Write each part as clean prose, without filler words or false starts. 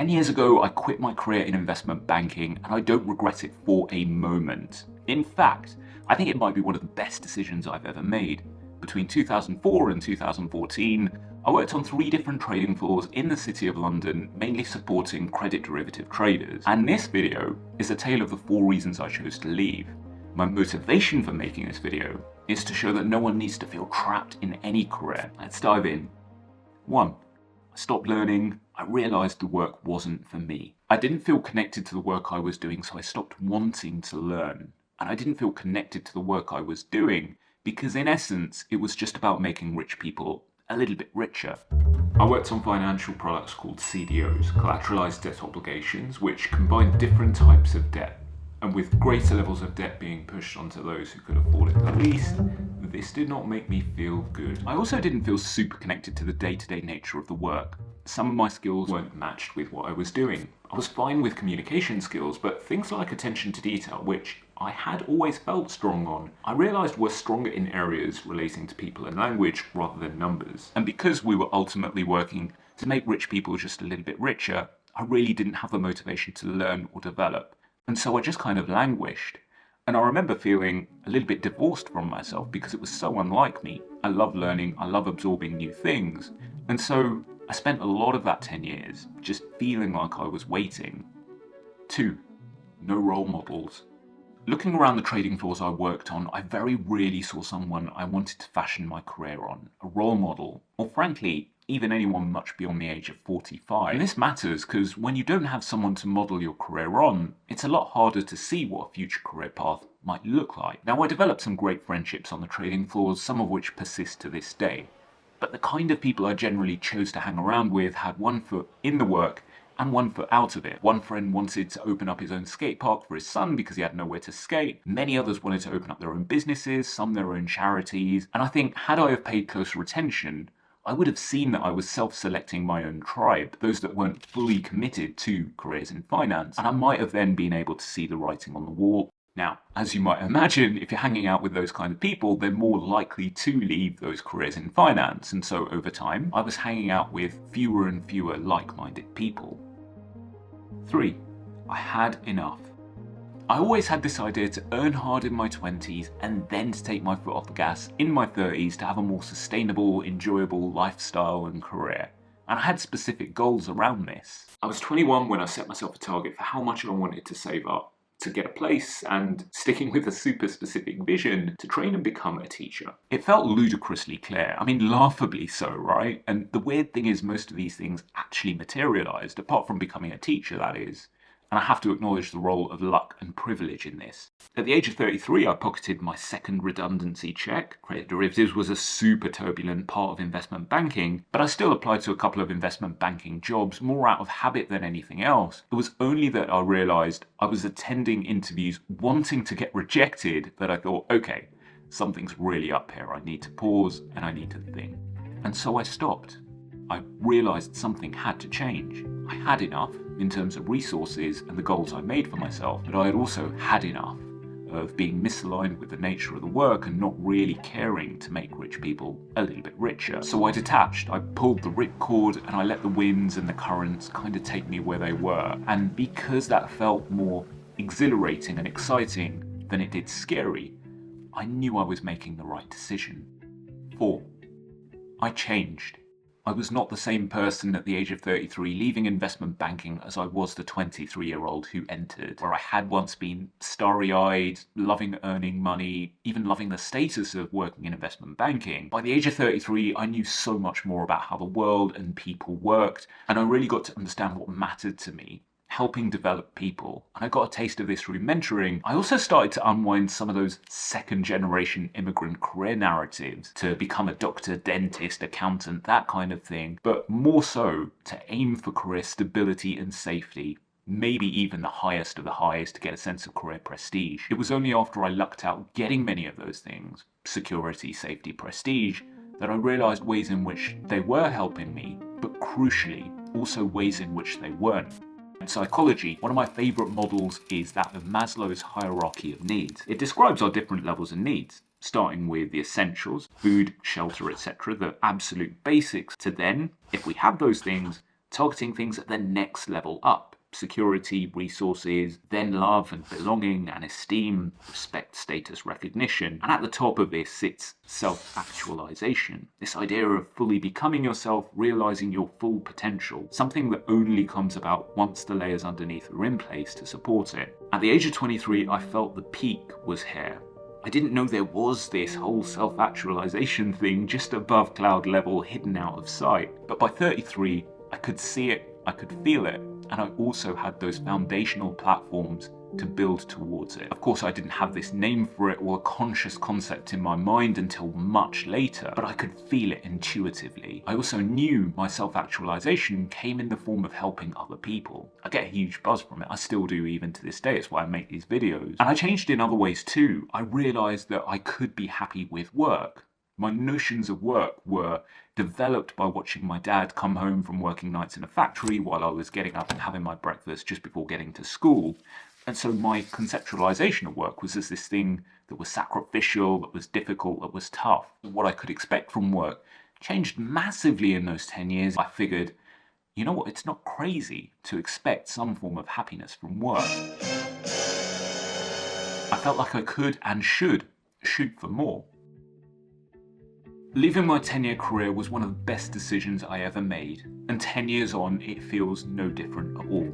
10 years ago, I quit my career in investment banking, and I don't regret it for a moment. In fact, I think it might be one of the best decisions I've ever made. Between 2004 and 2014, I worked on 3 different trading floors in the City of London, mainly supporting credit derivative traders. And this video is a tale of the 4 reasons I chose to leave. My motivation for making this video is to show that no one needs to feel trapped in any career. Let's dive in. 1. I stopped learning. I realised the work wasn't for me. I didn't feel connected to the work I was doing, so I stopped wanting to learn. And I didn't feel connected to the work I was doing because, in essence, it was just about making rich people a little bit richer. I worked on financial products called CDOs, collateralized debt obligations, which combine different types of debt. And with greater levels of debt being pushed onto those who could afford it the least, this did not make me feel good. I also didn't feel super connected to the day-to-day nature of the work. Some of my skills weren't matched with what I was doing. I was fine with communication skills, but things like attention to detail, which I had always felt strong on, I realised were stronger in areas relating to people and language rather than numbers. And because we were ultimately working to make rich people just a little bit richer, I really didn't have the motivation to learn or develop. And so I just kind of languished. And I remember feeling a little bit divorced from myself because it was so unlike me. I love learning, I love absorbing new things. And so I spent a lot of that 10 years just feeling like I was waiting. 2. No role models. Looking around the trading floors I worked on, I very rarely saw someone I wanted to fashion my career on, a role model, or frankly, even anyone much beyond the age of 45. And this matters because when you don't have someone to model your career on, it's a lot harder to see what a future career path might look like. Now, I developed some great friendships on the trading floors, some of which persist to this day. But the kind of people I generally chose to hang around with had one foot in the work and one foot out of it. One friend wanted to open up his own skate park for his son because he had nowhere to skate. Many others wanted to open up their own businesses, some their own charities. And I think had I have paid closer attention, I would have seen that I was self-selecting my own tribe, those that weren't fully committed to careers in finance, and I might have then been able to see the writing on the wall. Now, as you might imagine, if you're hanging out with those kind of people, they're more likely to leave those careers in finance, and so over time, I was hanging out with fewer and fewer like-minded people. 3. I had enough. I always had this idea to earn hard in my 20s and then to take my foot off the gas in my 30s to have a more sustainable, enjoyable lifestyle and career. And I had specific goals around this. I was 21 when I set myself a target for how much I wanted to save up to get a place, and sticking with a super specific vision to train and become a teacher. It felt ludicrously clear. I mean, laughably so, right? And the weird thing is most of these things actually materialized, apart from becoming a teacher, that is. And I have to acknowledge the role of luck and privilege in this. At the age of 33, I pocketed my second redundancy check. Credit derivatives was a super turbulent part of investment banking, but I still applied to a couple of investment banking jobs, more out of habit than anything else. It was only that I realised I was attending interviews wanting to get rejected that I thought, okay, something's really up here. I need to pause and I need to think. And so I stopped. I realised something had to change. I had enough in terms of resources and the goals I made for myself, but I had also had enough of being misaligned with the nature of the work and not really caring to make rich people a little bit richer. So I detached, I pulled the ripcord and I let the winds and the currents kind of take me where they were. And because that felt more exhilarating and exciting than it did scary, I knew I was making the right decision. 4. I changed. I was not the same person at the age of 33 leaving investment banking as I was the 23-year-old who entered, where I had once been starry-eyed, loving earning money, even loving the status of working in investment banking. By the age of 33, I knew so much more about how the world and people worked, and I really got to understand what mattered to me. Helping develop people. And I got a taste of this through mentoring. I also started to unwind some of those second-generation immigrant career narratives to become a doctor, dentist, accountant, that kind of thing, but more so to aim for career stability and safety, maybe even the highest of the highs to get a sense of career prestige. It was only after I lucked out getting many of those things, security, safety, prestige, that I realised ways in which they were helping me, but crucially, also ways in which they weren't. In psychology, one of my favourite models is that of Maslow's hierarchy of needs. It describes our different levels of needs, starting with the essentials, food, shelter, etc., the absolute basics, to then, if we have those things, targeting things at the next level up. Security, resources, then love and belonging and esteem, respect, status, recognition. And at the top of this sits self-actualization. This idea of fully becoming yourself, realizing your full potential. Something that only comes about once the layers underneath are in place to support it. At the age of 23, I felt the peak was here. I didn't know there was this whole self-actualization thing just above cloud level, hidden out of sight. But by 33, I could see it, I could feel it, and I also had those foundational platforms to build towards it. Of course, I didn't have this name for it or a conscious concept in my mind until much later, but I could feel it intuitively. I also knew my self-actualization came in the form of helping other people. I get a huge buzz from it. I still do even to this day. It's why I make these videos. And I changed in other ways too. I realized that I could be happy with work. My notions of work were developed by watching my dad come home from working nights in a factory while I was getting up and having my breakfast just before getting to school. And so my conceptualization of work was as this thing that was sacrificial, that was difficult, that was tough. What I could expect from work changed massively in those 10 years. I figured, you know what, it's not crazy to expect some form of happiness from work. I felt like I could and should shoot for more. Leaving my 10-year career was one of the best decisions I ever made, and 10 years on, it feels no different at all.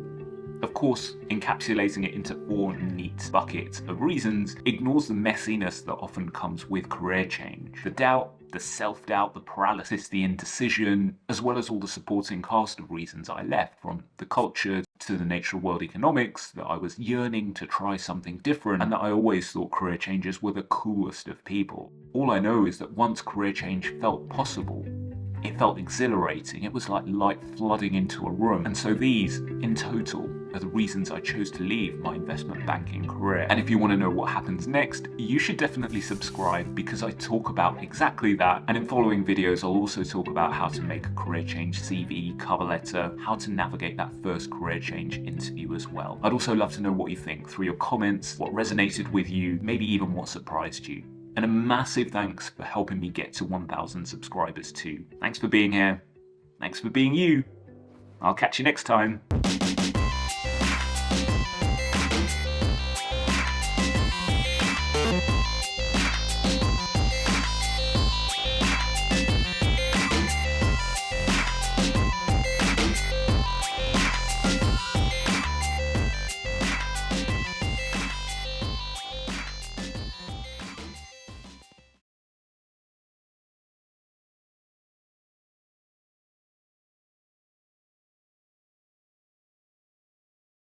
Of course, encapsulating it into 4 neat buckets of reasons ignores the messiness that often comes with career change. The doubt, the self-doubt, the paralysis, the indecision, as well as all the supporting cast of reasons I left, from the culture to the nature of world economics, that I was yearning to try something different, and that I always thought career changes were the coolest of people. All I know is that once career change felt possible, it felt exhilarating. It was like light flooding into a room. And so these, in total, are the reasons I chose to leave my investment banking career. And if you want to know what happens next, you should definitely subscribe, because I talk about exactly that. And in following videos, I'll also talk about how to make a career change CV, cover letter, how to navigate that first career change interview as well. I'd also love to know what you think through your comments, what resonated with you, maybe even what surprised you. And a massive thanks for helping me get to 1,000 subscribers too. Thanks for being here. Thanks for being you. I'll catch you next time.